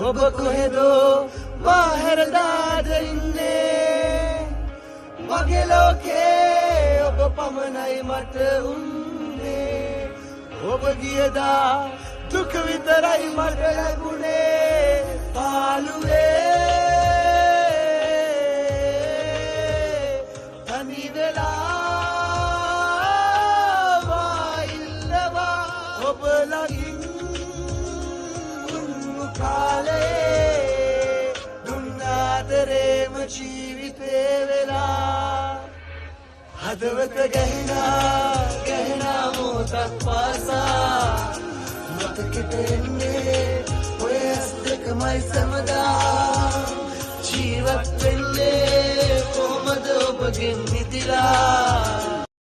ඔබ කොහෙදෝ මා හැරදාද ඉන්නේ මගේ ලෝකේ ඔබ පමණයි මට උන්නේ ඔබ ගියදා දුක විතරයි මට ලැබුණේ පාළුවේ තනි වෙලා ඉන්නවා ඔබ ළඟින් දුන්නු කාලේ දුන්නාදරේම ජීවිතේ වෙලා හදවත ගැහෙනා මොහොතක් පාසා මතකෙට එන්නේ ඔය ඇස් දෙකමයි සමදා ජීවත් වෙන්නේ කොහොමද ඔබගෙන් මිදිලා